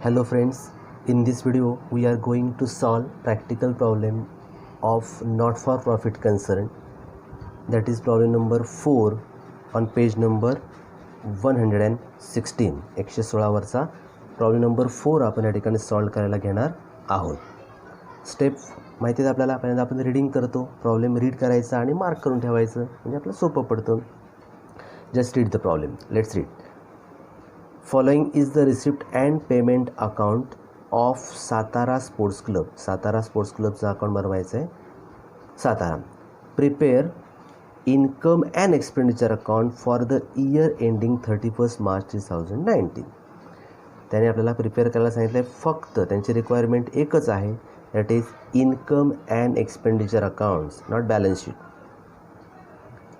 Hello friends, in this video we are going to solve practical problem of not-for-profit concern, that is problem number 4 on page number 116. 116 वरचा problem number 4 आपण या ठिकाणी solve करायला घेणार आहोत. Step माहिती आहे आपल्याला. पहिल्यांदा आपण रीडिंग करतो, प्रॉब्लेम रीड करायचा आणि मार्क करून ठेवायचं, म्हणजे आपलं सोपं पडतं. Just read the problem. Let's read. Following is the receipt and payment account of Satara sports club. Satara sports क्लबचा अकाउंट बनवायचं आहे. Satara. Prepare income and expenditure account for the year ending 31 March 2019. त्याने आपल्याला प्रिपेअर करायला सांगितलं आहे. फक्त त्यांची रिक्वायरमेंट एकच आहे, that is income and expenditure accounts, not balance sheet.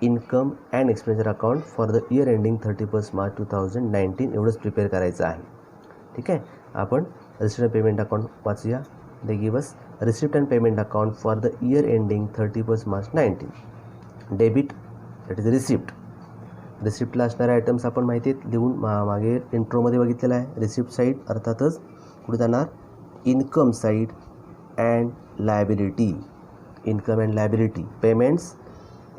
Income and expenditure account for the year ending 31 March 2019 एवढंच प्रिपेअर करायचं आहे. ठीक आहे. आपण रिसिप्ट अँड पेमेंट अकाउंट वाचूया. They give us receipt and payment account for the year ending 31 March 19. Debit, that is receipt. रिसिप्टला असणारे items आपण माहिती आहेत, लिहून मागे इंट्रोमध्ये बघितलेलं आहे. रिसिप्ट साईड अर्थातच कुठे जाणार, income side and liability. Income and liability. Payments,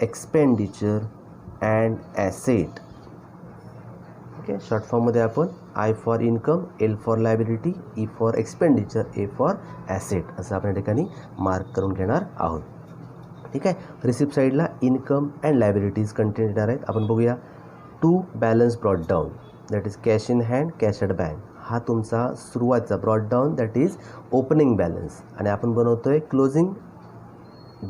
expenditure and asset. Okay. Short फॉर्ममध्ये आपण I for income, L for liability, E for expenditure, A for asset असं आपण या ठिकाणी मार्क करून घेणार आहोत. ठीक आहे. रिसिप्ट साईडला इन्कम अँड लायबिलिटीज कंटेंट येणार आहेत. आपण बघूया. To balance brought down, that is cash in hand, cash at bank. हा तुमचा सुरुवातीचा brought down, that is opening balance. आणि आपण बनवतो आहे क्लोजिंग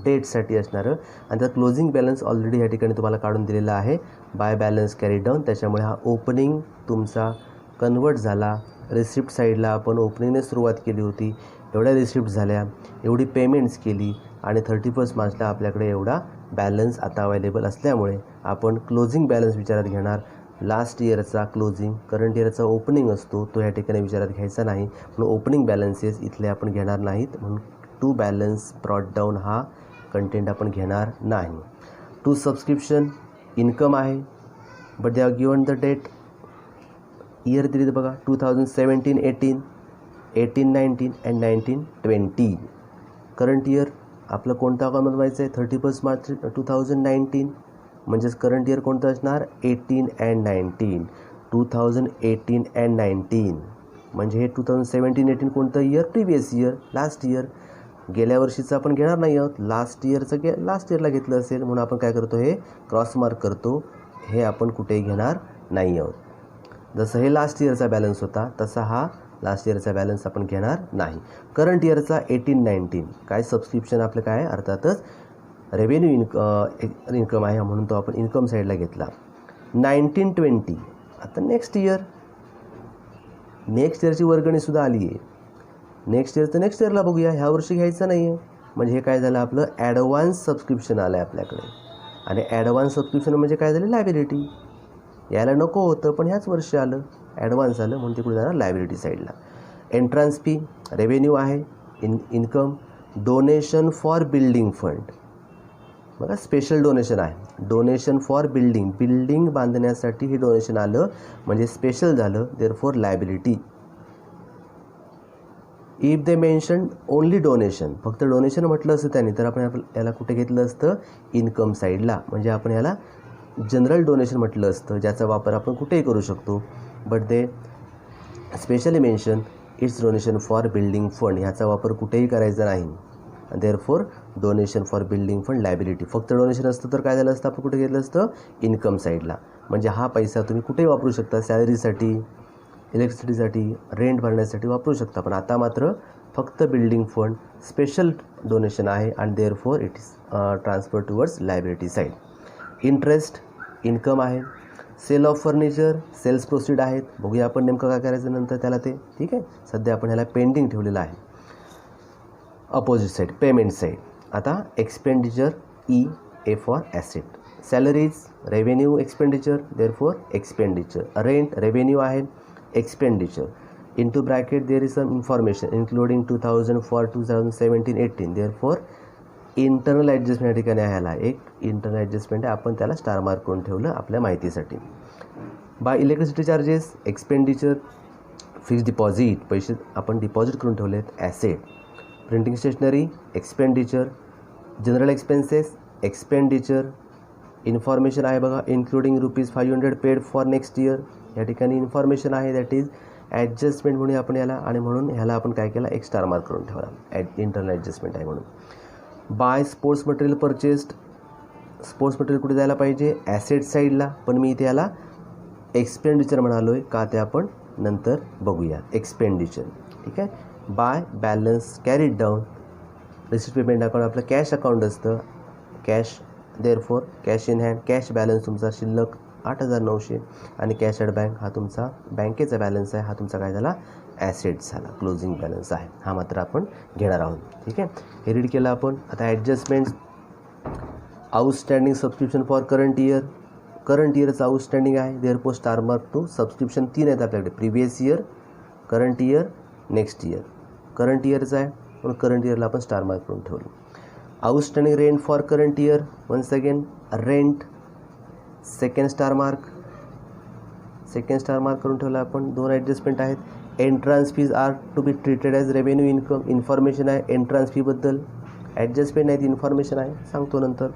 डेटसाठी असणारं, आणि त्या क्लोजिंग बॅलन्स ऑलरेडी या ठिकाणी तुम्हाला काढून दिलेला आहे बाय बॅलन्स कॅरी डाऊन. त्याच्यामुळे हा ओपनिंग तुमचा कन्वर्ट झाला. रिसिप्ट साईडला आपण ओपनिंगने सुरुवात केली होती, एवढ्या रिसिप्ट झाल्या, एवढी पेमेंट्स केली, आणि 31 मार्चला आपल्याकडे एवढा बॅलन्स आता अवेलेबल असल्यामुळे आपण क्लोजिंग बॅलन्स विचारात घेणार. लास्ट इयरचा क्लोजिंग, करंट इयरचा ओपनिंग असतो, तो या ठिकाणी विचारात घ्यायचा नाही. म्हणून ओपनिंग बॅलन्सेस इथले आपण घेणार नाहीत. म्हणून टू बॅलन्स ब्रॉड डाऊन हा कंटेंट आपण घेणार नाही. टू सबस्क्रिप्शन इन्कम आहे, but they are given the date. Year दिली बघा, 2017-18, 18-19 अँड 19-20. करंट इयर आपलं कोणतं अकाउंट बनवायचं आहे, 31 मार्च 2019. म्हणजेच करंट इयर कोणतं असणार, 18 अँड 19. 2018 अँड 19 म्हणजे हे 2017-18 कोणतं year, previous year, last year. गेल्या वर्षीचं आपण घेणार नाही आहोत, लास्ट इयरचं लास्ट इयरला घेतलं असेल, म्हणून आपण काय करतो, हे क्रॉस मार्क करतो. हे आपण कुठेही घेणार नाही आहोत. जसं हे लास्ट इयरचा बॅलन्स होता, तसा हा लास्ट इयरचा बॅलन्स आपण घेणार नाही. करंट इयरचा 18-19 काय सबस्क्रिप्शन आपलं काय आहे, अर्थातच रेव्हेन्यू इन्कम आहे, म्हणून तो आपण इन्कम साईडला घेतला. 19-20 आता नेक्स्ट इयर. नेक्स्ट इयरची वर्गणीसुद्धा आली आहे. नेक्स्ट इयरचं नेक्स्ट इयरला बघूया, ह्या वर्षी घ्यायचं नाही आहे. म्हणजे हे काय झालं, आपलं ॲडव्हान्स सबस्क्रिप्शन आलं आहे आपल्याकडे. आणि ॲडव्हान्स सबस्क्रिप्शन म्हणजे काय झालं, लायबिलिटी. यायला नको होतं, पण ह्याच वर्षी आलं, ॲडव्हान्स आलं, म्हणून तिकडे जाणार लायबिलिटी साईडला. एंट्रन्स फी रेव्हेन्यू आहे, income. Donation for building fund बघा, स्पेशल डोनेशन आहे. डोनेशन फॉर बिल्डिंग बांधण्यासाठी हे डोनेशन आलं, म्हणजे स्पेशल झालं, therefore liability. If they mention only donation, फक्त डोनेशन म्हटलं असतं त्याने, तर आपण याला कुठे घेतलं असतं, इन्कम साईडला. म्हणजे आपण याला जनरल डोनेशन म्हटलं असतं, ज्याचा वापर आपण कुठेही करू शकतो. But they specially mention it's donation for building fund, ह्याचा वापर कुठेही करायचा नाही. Therefore donation for building fund liability. फक्त डोनेशन असतं तर काय झालं असतं, आपण कुठे घेतलं असतं, इन्कम साईडला. म्हणजे हा पैसा तुम्ही कुठेही वापरू शकता, सॅलरीसाठी, इलेक्ट्रिसिटीसाठी, रेंट भरण्यासाठी वापरू शकता. पण आता मात्र फक्त बिल्डिंग फंड स्पेशल डोनेशन आहे, आणि therefore it is transfer towards liability side. Interest income आहे. Sale of furniture sales proceed आहेत. बघूया आपण नेमकं काय करायचं नंतर त्याला ते. ठीक आहे. सध्या आपण ह्याला पेंडिंग ठेवलेलं आहे. Opposite side payment side. आता expenditure E, A for asset. Salaries revenue expenditure, therefore expenditure. Rent revenue आहे, expenditure. into bracket there is some information including 2000 for 2017-18 therefore internal adjustment या ठिकाणी ह्याला एक इंटरनल ॲडजस्टमेंट आहे, आपण त्याला स्टार मार्क करून ठेवलं आपल्या माहितीसाठी. By electricity charges expenditure fix deposit, पैसे आपण डिपॉझिट करून ठेवले आहेत, asset. Printing stationery expenditure. General expenses expenditure. Information आहे बघा, including ₹500 paid for next year. या ठिकाणी इन्फॉर्मेशन आहे, दॅट इज ॲडजस्टमेंट म्हणूया आपण याला, आणि म्हणून ह्याला आपण काय केला, एक स्टार मार्क करून ठेवला, इंटरनल ॲडजस्टमेंट आहे म्हणून. By sports material purchased. Sports material कुठे जायला पाहिजे, ॲसेट साईडला, पण मी इथे याला एक्सपेंडिचर म्हणालो आहे का ते आपण नंतर बघूया. एक्सपेंडिचर, ठीक आहे. By balance carried down. Receipt payment account आपलं कॅश अकाउंट असतं, cash, therefore cash in hand. Cash balance तुमचा शिल्लक 8,900 आणि कॅश ॲट बँक हा तुमचा बँकेचा बॅलन्स आहे, हा तुमचा काय झाला, ॲसेट झाला, क्लोजिंग बॅलन्स आहे, हा मात्र आपण घेणार आहोत. ठीक आहे, हे रीड केलं आपण. आता adjustments. Outstanding subscription for current year. Current इयरचं आउटस्टँडिंग आहे, therefore star mark to. Subscription 3 आहेत आपल्याकडे, previous year, current year, next year. Current इयरचं आहे म्हणून करंट इयरला आपण स्टार मार्क करून ठेवलं. Outstanding rent for current year, once again rent, second star mark, second star mark करून ठेवला आपण. 2 ॲडजस्टमेंट आहेत. Entrance fees are to be treated as revenue income. Information आहे एंट्रन्स फीबद्दल, ॲडजस्टमेंट नाही, इन्फॉर्मेशन आहे, सांगतो नंतर.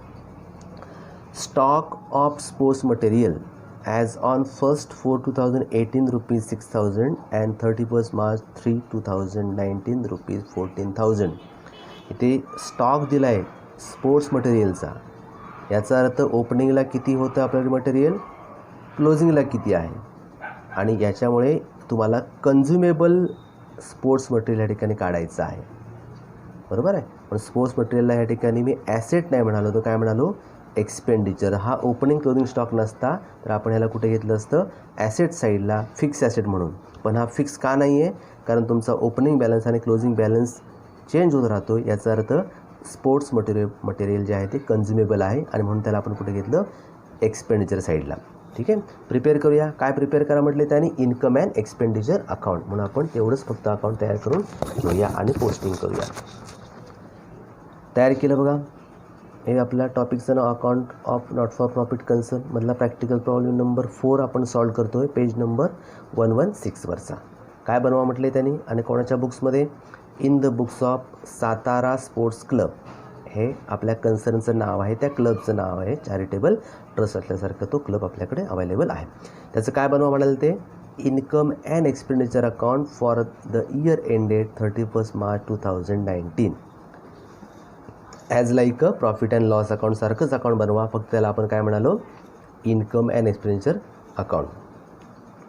Stock of sports material as on 1/4/2018 ₹6,000 and 31 March 2019 ₹14,000. इथे स्टॉक दिला आहे स्पोर्ट्स मटेरियलचा, याचा अर्थ ओपनिंगला किती होतं आपल्याकडे मटेरियल, क्लोजिंगला किती आहे, आणि याच्यामुळे तुम्हाला कन्झ्युमेबल स्पोर्ट्स मटेरियल या ठिकाणी काढायचं आहे, बरोबर आहे. पण स्पोर्ट्स मटेरियलला या ठिकाणी मी ॲसेट नाही म्हणालो, तो काय म्हणालो, एक्सपेंडिचर. हा ओपनिंग क्लोजिंग स्टॉक नसता तर आपण ह्याला कुठे घेतलं असतं, ॲसेट साईडला, फिक्स ॲसेट म्हणून. पण हा फिक्स का नाही आहे, कारण तुमचा ओपनिंग बॅलन्स आणि क्लोजिंग बॅलन्स चेंज होत राहतो, याचा अर्थ स्पोर्ट्स मटेरियल जे आहे ते कन्झ्युमेबल आहे, आणि म्हणून त्याला आपण कुठे घेतलं, एक्सपेंडिचर साईडला. ठीक आहे, प्रिपेअर करूया. काय प्रिपेअर करा म्हटले त्याने, इन्कम अँड एक्सपेंडिचर अकाउंट. म्हणून आपण तेवढंच फक्त अकाउंट तयार करून घेऊया आणि पोस्टिंग करूया. तयार केलं बघा, हे आपल्या टॉपिकचं नाव account of not for profit concern मधला प्रॅक्टिकल प्रॉब्लेम नंबर 4 आपण सॉल्व करतो आहे, पेज नंबर 116वरचा. काय बनवा म्हटले त्यांनी आणि कोणाच्या बुक्समध्ये, in the books of Satara sports club. हे आपल्या कन्सर्नचं नाव आहे, त्या क्लबचं नाव आहे, चॅरिटेबल ट्रस्ट असल्यासारखं तो क्लब आपल्याकडे अवेलेबल आहे. त्याचं काय बनवा म्हणाल ते, income and expenditure account for the year ended 31 March 2019 as like a profit and loss account सारखंच अकाउंट बनवा, फक्त त्याला आपण काय म्हणालो, income and expenditure account.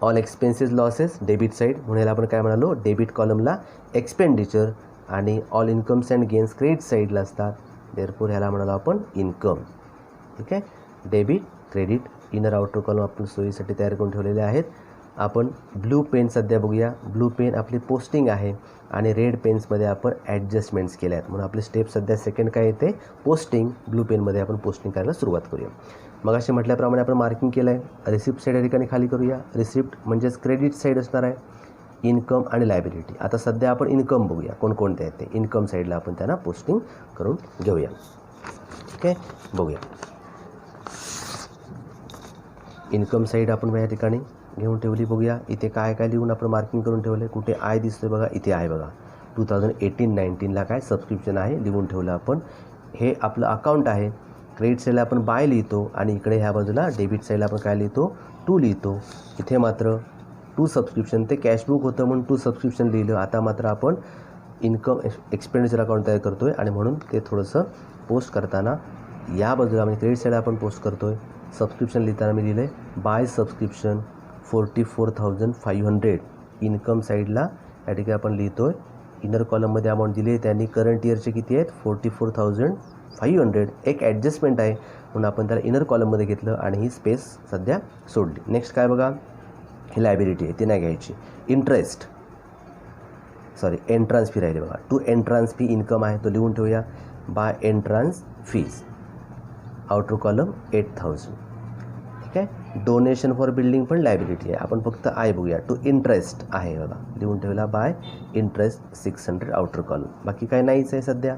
All expenses losses debit side, म्हणून याला आपण काय म्हणालो, डेबिट कॉलमला एक्सपेंडिचर, आणि all incomes and gains credit साईडला असतात, देअरफॉर ह्याला म्हणालो आपण इन्कम. ठीक आहे, debit credit inner outer column आपण सोयीसाठी तयार करून ठेवलेले आहेत. आपण ब्लू पेन सध्या बघूया. ब्लू पेन आपली पोस्टिंग आहे आणि रेड पेन्समध्ये आपण ॲडजस्टमेंट्स केल्या आहेत, म्हणून आपली स्टेप सध्या सेकंड काय येते, पोस्टिंग. ब्लू पेनमध्ये आपण पोस्टिंग करायला सुरुवात करूया. मग असे म्हटल्याप्रमाणे आपण मार्किंग केलं आहे. रिसिप्ट साईड या ठिकाणी खाली करूया. रिसिप्ट म्हणजेच क्रेडिट साईड असणार आहे, इन्कम आणि लायबिलिटी. आता सध्या आपण इन्कम बघूया कोणकोणते आहेत ते. इन्कम साईडला आपण त्यांना पोस्टिंग करून घेऊया. ठीक आहे, बघूया. इन्कम साईड आपण या ठिकाणी घेऊन ठेवली, बघूया इथे काय काय लिहून आपण मार्किंग करून ठेवलं. कुठे आय दिसतोय बघा, इथे आहे बघा, 2018-19ला काय सबस्क्रिप्शन आहे लिहून ठेवलं आपण. हे आपलं अकाउंट आहे. क्रेडिट साईडला आपण बाय लिहितो आणि इकडे ह्या बाजूला डेबिट साईडला आपण काय लिहितो, टू लिहितो. इथे मात्र टू सबस्क्रिप्शन, ते कॅशबुक होतं म्हणून टू सबस्क्रिप्शन लिहिलं. आता मात्र आपण इन्कम एक्सपेंडिचर अकाउंट तयार करतो आहे, आणि म्हणून ते थोडंसं पोस्ट करताना या बाजूला म्हणजे क्रेडिट साईडला आपण पोस्ट करतो आहे. सबस्क्रिप्शन लिहिताना मी लिहिलं आहे बाय सबस्क्रिप्शन 44,500. इन्कम साईडला या ठिकाणी आपण लिहितो आहे, इनर कॉलममध्ये अमाऊंट दिली आहे त्यांनी. करंट इयरचे किती आहेत, 44,500. एक ॲडजस्टमेंट आहे म्हणून आपण त्याला इनर कॉलममध्ये घेतलं आणि ही स्पेस सध्या सोडली. नेक्स्ट काय बघा, ही लायबिलिटी आहे, ती नाही घ्यायची. इंटरेस्ट, सॉरी एंट्रन्स फी राहिली बघा. टू एंट्रन्स फी इन्कम आहे, तो लिहून ठेवूया. By entrance fees, outer column 8,000. ठीक आहे. डोनेशन फॉर बिल्डिंग पण लायबिलिटी आहे, आपण फक्त आय बघूया. टू इंटरेस्ट आहे बघा, लिहून ठेवला. Bye interest 600 outer column. बाकी काय नाहीच आहे सध्या,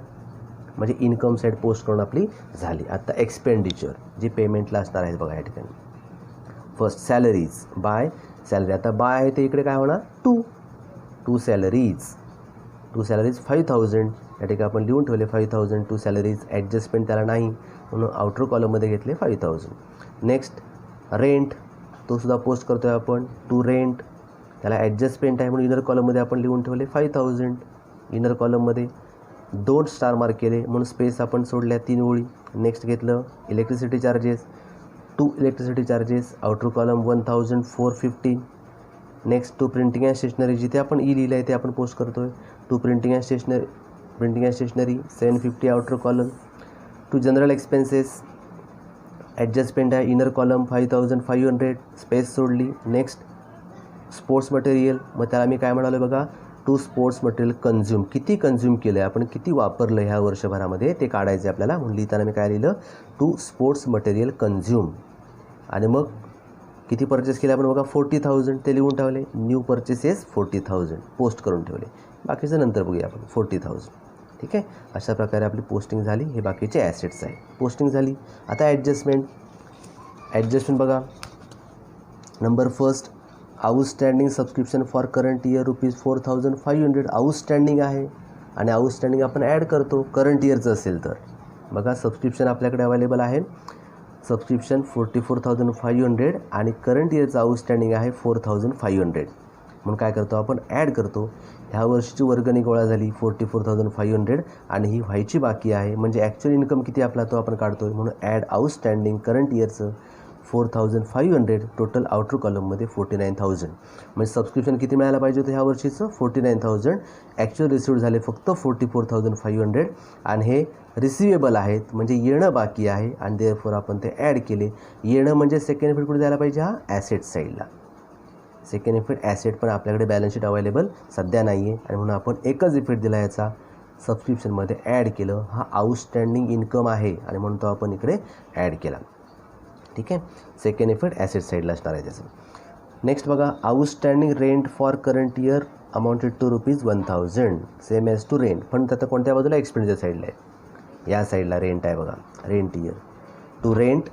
म्हणजे इन्कम साईड पोस्ट करून आपली झाली. आता एक्सपेंडिचर जी पेमेंटला असणार आहे बघा या ठिकाणी. First salaries, by salary. आता बाय आहे ते इकडे काय होणार, टू. टू सॅलरीज 5000, या ठिकाणी आपण लिहून ठेवले 5000 टू सॅलरीज. ॲडजस्टमेंट त्याला नाही म्हणून आउटर कॉलममध्ये घेतले 5000. नेक्स्ट रेंट, तो सुद्धा पोस्ट करतो आहे आपण. टू रेंट, त्याला ॲडजस्टमेंट आहे म्हणून इनर कॉलममध्ये आपण लिहून ठेवले 5000 इनर कॉलममध्ये. 2 स्टार मार्क केले म्हणून स्पेस आपण सोडल्या 3 ओळी. नेक्स्ट घेतलं electricity charges, 2 electricity charges, outer column 1415. Next to printing and stationery, जिथे आपण लिहिलं आहे ते आपण पोस्ट करतो आहे. To printing and stationery 750 outer column. To general expenses adjustment आहे इनर कॉलम 5500, स्पेस सोडली. नेक्स्ट स्पोर्ट्स मटेरियल, मग त्याला मी काय म्हणालो बघा, टू स्पोर्ट्स मटेरियल कन्झ्यूम, किती कन्झ्यूम केलं आहे आपण, किती वापरलं ह्या वर्षभरामध्ये ते काढायचं आहे आपल्याला. म्हणून लिहिताना मी काय लिहिलं, टू स्पोर्ट्स मटेरियल कन्झ्यूम. आणि मग किती परचेस केले आपण बघा 40,000, ते लिहून ठेवले. न्यू परचेसेस 40,000 पोस्ट करून ठेवले. बाकीचं नंतर बघूया आपण 40,000. ठीक आहे, अशा प्रकारे आपली पोस्टिंग झाली. हे बाकीचे ॲसेट्स आहे, पोस्टिंग झाली. आता ॲडजस्टमेंट बघा. Number first, outstanding subscription for current year ₹4,500 outstanding आहे. आणि आउटस्टँडिंग आपण ॲड करतो करंट इयरचं असेल तर. बघा सबस्क्रिप्शन आपल्याकडे अवेलेबल आहे. सबस्क्रिप्शन 44,500 आणि करंट इयरचं आउटस्टँडिंग आहे 4,500. म्हणून काय करतो आपण, ॲड करतो. ह्या वर्षीची वर्गणी गोळा झाली 44,500 आणि ही व्हायची बाकी आहे. म्हणजे ॲक्च्युअल इन्कम किती आपला तो आपण काढतो आहे. म्हणून ॲड आउटस्टँडिंग करंट इयरचं 4,500, टोटल आउटर कॉलममध्ये 49,000. म्हणजे सबस्क्रिप्शन किती मिळायला पाहिजे होतं ह्या वर्षीचं 49,000. ॲक्च्युअल रिसिव्ह झाले फक्त 44,500 आणि हे रिसिवेबल आहेत, म्हणजे येणं बाकी आहे. आणि देअरफॉर आपण ते ॲड केले. येणं म्हणजे सेकंड इफेक्ट कुठे द्यायला पाहिजे, हा ॲसेट साईडला. सेकंड इफेक्ट ॲसेट पण आपल्याकडे बॅलन्स शीट अवेलेबल सध्या नाही आहे आणि म्हणून आपण एकच इफेक्ट दिला याचा, सबस्क्रिप्शनमध्ये ॲड केलं. हा आउटस्टँडिंग इन्कम आहे आणि म्हणून तो आपण इकडे ॲड केला. ठीक आहे, सेकंड इफेक्ट ॲसेट साईडला असणार आहे त्याचं. नेक्स्ट बघा, outstanding rent for current year amounted to ₹1,000, same as to rent. पण त्याचं कोणत्या बाजूला, एक्सपेंडिचर साईडला आहे. या साईडला रेंट आहे बघा, rent year. To rent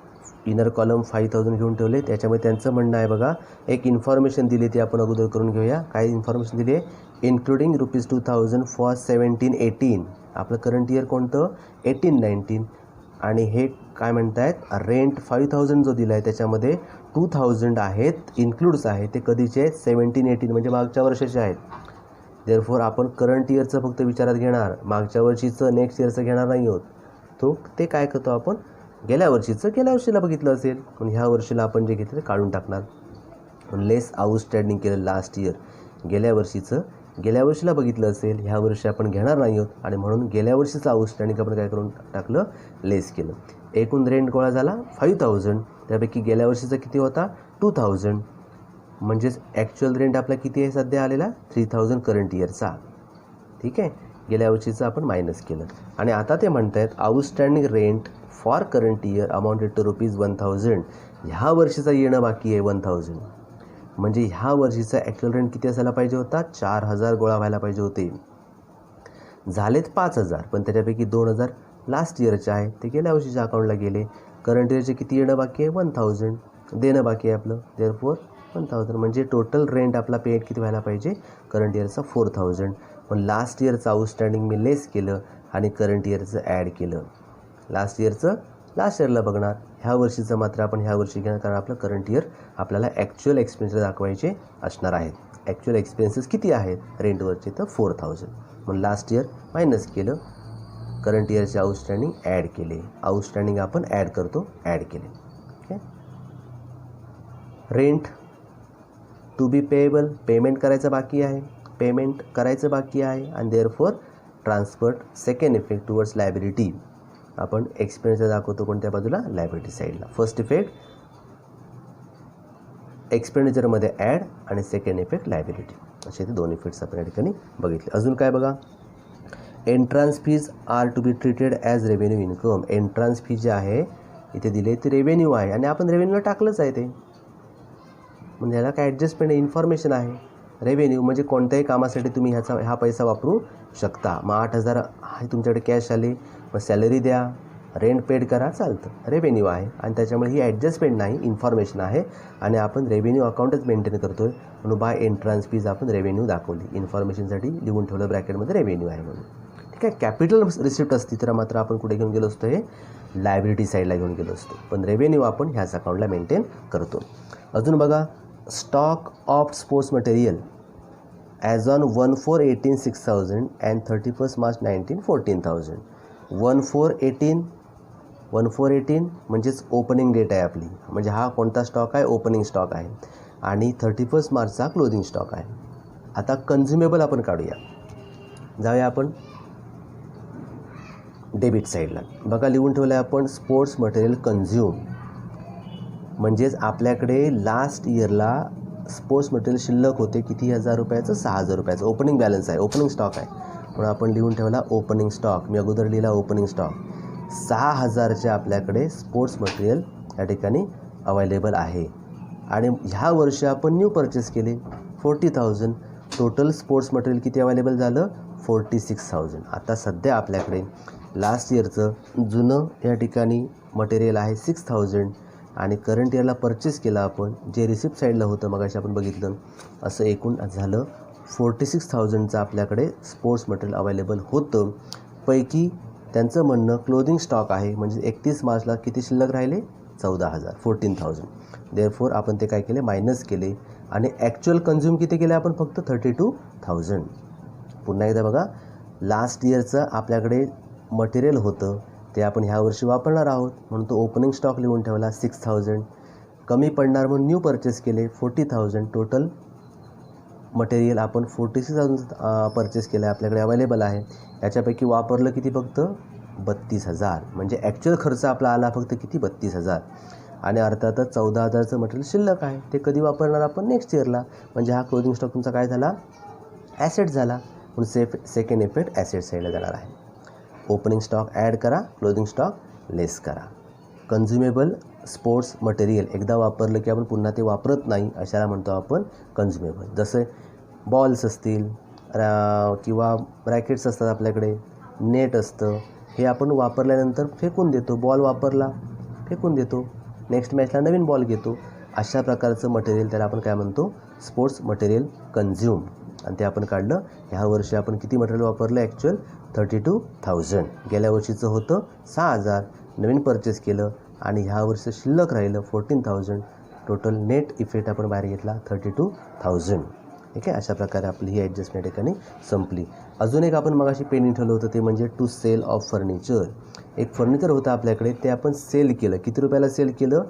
inner column 5,000 घेऊन ठेवले. त्याच्यामध्ये त्यांचं म्हणणं आहे बघा, एक इन्फॉर्मेशन दिली ती आपण अगोदर करून घेऊया. काय इन्फॉर्मेशन दिली आहे, इन्क्लुडिंग ₹2,000 फॉर 17-18. आपलं करंट इयर कोणतं 18-19. आणि हे काय म्हणत आहेत, रेंट 5,000 जो दिला आहे त्याच्यामध्ये 2,000 आहेत, इन्क्लूड्स आहेत. ते कधीचे आहेत, 17-18 म्हणजे मागच्या वर्षाचे आहेत. देअरफॉर आपण करंट इयरचं फक्त विचारात घेणार, मागच्या वर्षीचं नेक्स्ट इयरचं घेणार नाही आहोत. तो ते काय करतो आपण, गेल्या वर्षीला बघितलं असेल म्हणून ह्या वर्षीला आपण जे घेतलं ते काढून टाकणार. लेस आउटस्टँडिंग केलं लास्ट इयर, गेल्या वर्षीला बघितलं असेल, ह्या वर्षी आपण घेणार नाही आहोत आणि म्हणून गेल्या वर्षीचं आउटस्टँडिंग आपण काय करून टाकलं, लेस केलं. एकूण रेंट गोळा झाला 5,000, त्यापैकी गेल्या वर्षीचा किती होता 2,000. म्हणजेच ॲक्च्युअल रेंट आपला किती आहे सध्या आलेला 3,000 करंट इयरचा. ठीक आहे, गेल्या वर्षीचं आपण मायनस केलं. आणि आता ते म्हणत आहेत outstanding rent for current year amounted to ₹1,000. ह्या वर्षीचा येणं बाकी आहे 1,000. म्हणजे ह्या वर्षीचा ॲक्च्युअल रेंट किती असायला पाहिजे होता, 4,000 गोळा व्हायला पाहिजे होते. झालेत 5,000, पण त्याच्यापैकी 2,000 लास्ट इयरचे आहे, ते गेल्या वर्षीच्या अकाउंटला गेले. करंट इयरचे किती येणं बाकी आहे 1,000, देणं बाकी आहे आपलं. देअरफॉर 1,000 म्हणजे टोटल रेंट आपला पेड किती व्हायला पाहिजे करंट इयरचा 4,000. पण लास्ट इयरचं आउटस्टँडिंग मी लेस केलं आणि करंट इयरचं ॲड केलं. लास्ट इयरला बघणार, ह्या वर्षीचं मात्र आपण ह्या वर्षी घेणार, कारण आपलं करंट इयर आपल्याला ॲक्च्युअल एक्सपेन्सेस दाखवायचे असणार आहेत. ॲक्च्युअल एक्सपेन्सेस किती आहेत रेंटवरचे, तर 4,000. म्हणून लास्ट इयर मायनस केलं, करंट इयरचे आउटस्टँडिंग ॲड केले. आउटस्टँडिंग आपण ॲड करतो, ॲड केले. Okay, rent to be payable, payment करायचं बाकी आहे, आणि therefore transferred second effect towards liability. आपण एक्सपेन्सेस दाखवतो कोणत्या बाजूला, लायबिलिटी साईडला. फर्स्ट इफेक्ट एक्सपेंडिचरमध्ये ॲड आणि सेकंड इफेक्ट लायबिलिटी, असे ते 2 इफेक्ट्स आपण या ठिकाणी बघितले. अजून काय बघा, entrance fees are to be treated as revenue income. Entrance fee जे आहे इथे दिले ते रेव्हेन्यू आहे आणि आपण रेव्हेन्यूला टाकलंच आहे ते, म्हणजे ह्याला काय ॲडजस्टमेंट इन्फॉर्मेशन आहे. रेव्हेन्यू म्हणजे कोणत्याही कामासाठी तुम्ही हा पैसा वापरू शकता. मग 8,000 आहे तुमच्याकडे कॅश आले, मग सॅलरी द्या, रेंट पेड करा चालतं, रेव्हेन्यू आहे आणि त्याच्यामुळे ही ॲडजस्टमेंट नाही, इन्फॉर्मेशन आहे आणि आपण रेव्हेन्यू अकाउंटच मेंटेन करतो आहे म्हणून बाय एंट्रन्स फीज आपण रेव्हेन्यू दाखवली, इन्फॉर्मेशनसाठी लिहून ठेवलं ब्रॅकेटमध्ये रेव्हेन्यू आहे म्हणून. ठीक आहे. कॅपिटल रिसिप्ट असती तर मात्र आपण कुठे घेऊन गेलो असतो, हे लायबिलिटी साईडला घेऊन गेलो असतो, पण रेव्हेन्यू आपण ह्याच अकाउंटला मेंटेन करतो. अजून बघा, stock of sports material as on 1/4/18 6,000 and 31 March 19 14,000. 1/4/18 म्हणजेच ओपनिंग डेट आहे आपली, म्हणजे हा कोणता स्टॉक आहे, ओपनिंग स्टॉक आहे आणि 31 मार्चचा क्लोजिंग स्टॉक आहे. आता कन्झ्युमेबल आपण काढूया, जाऊया आपण डेबिट साईडला. बघा लिहून ठेवलं आहे आपण स्पोर्ट्स मटेरियल कन्झ्युम, म्हणजेच आपल्याकडे लास्ट इयरला स्पोर्ट्स मटेरियल शिल्लक होते किती, 1,000 रुपयाचं, 6,000 रुपयाचं ओपनिंग बॅलन्स आहे, ओपनिंग स्टॉक आहे म्हणून आपण लिहून ठेवला ओपनिंग स्टॉक. मी अगोदर लिहिला ओपनिंग स्टॉक. 6,000चे आपल्याकडे स्पोर्ट्स मटेरियल या ठिकाणी अवेलेबल आहे आणि ह्या वर्षी आपण न्यू परचेस केले 40,000. टोटल स्पोर्ट्स मटेरियल किती अवेलेबल झालं, 46,000. आता सध्या आपल्याकडे लास्ट इयरचं जुनं या ठिकाणी मटेरियल आहे 6,000 आणि करंट इयरला परचेस केलं आपण, जे रिसिप्ट साईडला होतं मगाशी आपण बघितलं, असं एकूण झालं 46,000चं आपल्याकडे स्पोर्ट्स मटेरियल अवेलेबल होतं. पैकी त्यांचं म्हणणं क्लोदिंग स्टॉक आहे, म्हणजे 31 मार्चला किती शिल्लक राहिले, 14,000, 14,000. देअरफोर आपण ते काय केले, मायनस केले आणि ॲक्च्युअल कन्झ्युम किती केले आपण, फक्त 32,000. पुन्हा एकदा बघा, लास्ट इयरचं आपल्याकडे मटेरियल होतं ते आपण ह्या वर्षी वापरणार आहोत म्हणून तो ओपनिंग स्टॉक लिहून ठेवला 6,000. कमी पडणार म्हणून न्यू परचेस केले 40,000. टोटल मटेरियल आपण 46,000 परचेस केलं आहे, आपल्याकडे अवेलेबल आहे. याच्यापैकी वापरलं किती, फक्त 32,000. म्हणजे ॲक्च्युअल खर्च आपला आला फक्त किती, 32,000 आणि अर्थातच 14,000चं मटेरियल शिल्लक आहे, ते कधी वापरणार आपण, नेक्स्ट इयरला. म्हणजे हा क्लोजिंग स्टॉक तुमचा काय झाला, ॲसेट झाला म्हणून सेकंड इफेक्ट ॲसेट साईडला जाणार आहे. ओपनिंग स्टॉक ॲड करा, क्लोजिंग स्टॉक लेस करा. कन्झ्युमेबल स्पोर्ट्स मटेरियल एकदा वापरलं की आपण पुन्हा ते वापरत नाही, अशाला म्हणतो आपण कन्झ्युमेबल. जसे बॉल्स असतील किंवा रॅकेट्स असतात आपल्याकडे, नेट असतं, हे आपण वापरल्यानंतर फेकून देतो. बॉल वापरला फेकून देतो, नेक्स्ट मॅचला नवीन बॉल घेतो. अशा प्रकारचं मटेरियल त्याला आपण काय म्हणतो, स्पोर्ट्स मटेरियल कन्झ्युम. आणि ते आपण काढलं. ह्या वर्षी आपण किती मटेरियल वापरलं, ॲक्च्युअल 32,000. गेल्या वर्षीचं होतं 6,000, नवीन परचेस केलं आणि ह्या वर्षी शिल्लक राहिलं 14,000. टोटल नेट इफेक्ट आपण बाहेर घेतला 32,000. ठीक आहे. अशा प्रकारे आपली ही ॲडजस्टमेंट ठिकाणी संपली. अजून एक आपण मगाशी पेंडिंग ठेवलं होतं, ते म्हणजे टू सेल ऑफ फर्निचर. एक फर्निचर होतं आपल्याकडे, ते आपण सेल केलं. किती रुपयाला सेल केलं,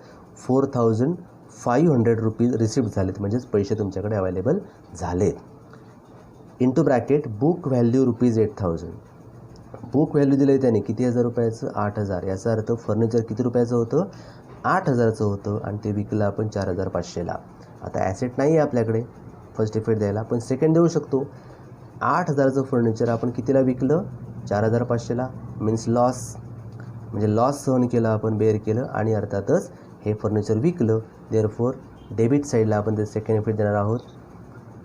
4,500 रुपीज रिसिप्ट झालेत, म्हणजेच पैसे तुमच्याकडे अवेलेबल झालेत. Into bracket book value ₹8,000. Book value दिलं आहे त्याने किती, 1,000 रुपयाचं, 8,000. याचा अर्थ फर्निचर किती रुपयाचं होतं, 8,000चं होतं आणि ते विकलं आपण 4,500ला. आता ॲसेट नाही आहे आपल्याकडे फर्स्ट इफेक्ट द्यायला, पण सेकंड देऊ शकतो. 8,000चं फर्निचर आपण कितीला विकलं, 4,500ला. मीन्स लॉस, म्हणजे लॉस सहन केलं आपण, बेअर केलं आणि अर्थातच हे फर्निचर विकलं. देअरफोर डेबिट साईडला आपण ते सेकंड इफेक्ट देणार आहोत.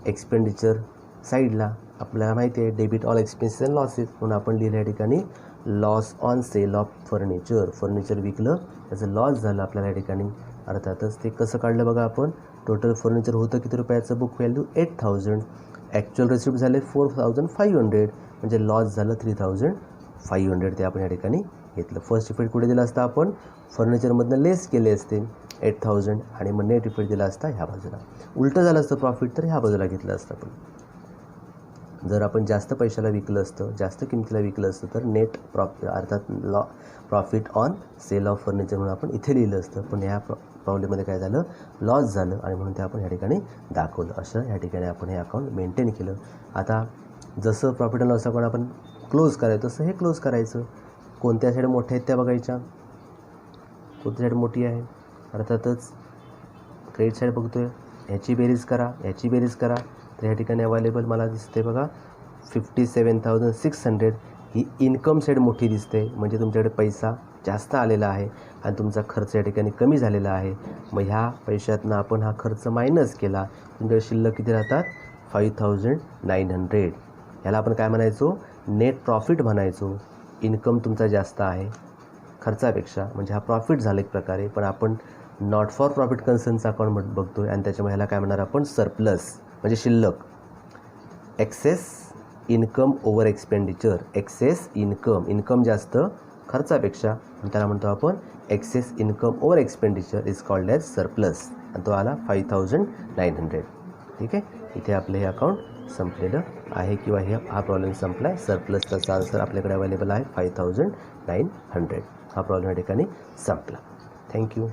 एक्सपेंडिचर साईडला आपल्याला माहिती आहे debit all expenses and losses, म्हणून आपण लिहिलं या ठिकाणी loss on sale of furniture. Furniture विकलं, त्याचं लॉस झालं आपल्याला या ठिकाणी. अर्थातच ते कसं काढलं बघा आपण, टोटल फर्निचर होतं किती रुपयाचं, बुक व्हॅल्यू 8,000, ॲक्च्युअल रिसिप्ट झाले 4,500, म्हणजे लॉस झालं 3,500. ते आपण या ठिकाणी घेतलं. फर्स्ट इफेक्ट कुठे दिला असता आपण, फर्निचरमधनं लेस केले असते 8,000 आणि मग नेट इफेक्ट दिला असता ह्या बाजूला. उलटं झालं असतं प्रॉफिट, तर ह्या बाजूला घेतलं असतं. आपण जर आपण जास्त पैशाला विकलं असतं, जास्त किमतीला विकलं असतं, तर नेट अर्थात profit on sale of furniture म्हणून आपण इथे लिहिलं असतं. पण ह्या प्रॉब्लेममध्ये काय झालं, लॉस झालं आणि म्हणून ते आपण ह्या ठिकाणी दाखवलं. असं ह्या ठिकाणी आपण हे अकाउंट मेंटेन केलं. आता जसं प्रॉफिट अँड लॉस अकाउंट आपण क्लोज करायचं तसं हे क्लोज करायचं. कोणत्या साईड मोठ्या आहेत त्या बघायच्या, कोणती साईड मोठी आहे, अर्थातच क्रेडिट साईड बघतो आहे, ह्याची बेरीज करा, ह्याची बेरीज करा. तर ह्या ठिकाणी अवेलेबल मला दिसते बघा 57,600. ही इन्कम साईड मोठी दिसते, म्हणजे तुमच्याकडे पैसा जास्त आलेला आहे आणि तुमचा खर्च या ठिकाणी कमी झालेला आहे. मग ह्या पैशातनं आपण हा खर्च मायनस केला, तुमच्याकडे शिल्लक किती राहतात, 5,900. ह्याला आपण काय म्हणायचो, नेट प्रॉफिट म्हणायचो. इन्कम तुमचा जास्त आहे, खर्चापेक्षा, म्हणजे हा प्रॉफिट झाला एक प्रकारे, पण आपण नॉट फॉर प्रॉफिट कन्सर्नचा अकाउंट बघतो आहे आणि त्याच्यामुळे ह्याला काय म्हणणार आपण, सरप्लस म्हणजे शिल्लक. Excess income over expenditure, excess income जास्त खर्चापेक्षा, आणि त्याला म्हणतो आपण excess income over expenditure is called as surplus, आणि तो आला 5900. ठीक आहे, इथे आपलं हे अकाउंट संपलेलं आहे किंवा हा प्रॉब्लेम संपला आहे. सरप्लसचा आन्सर आपल्याकडे अवेलेबल आहे 5900. हा प्रॉब्लेम या ठिकाणी संपला. थँक्यू.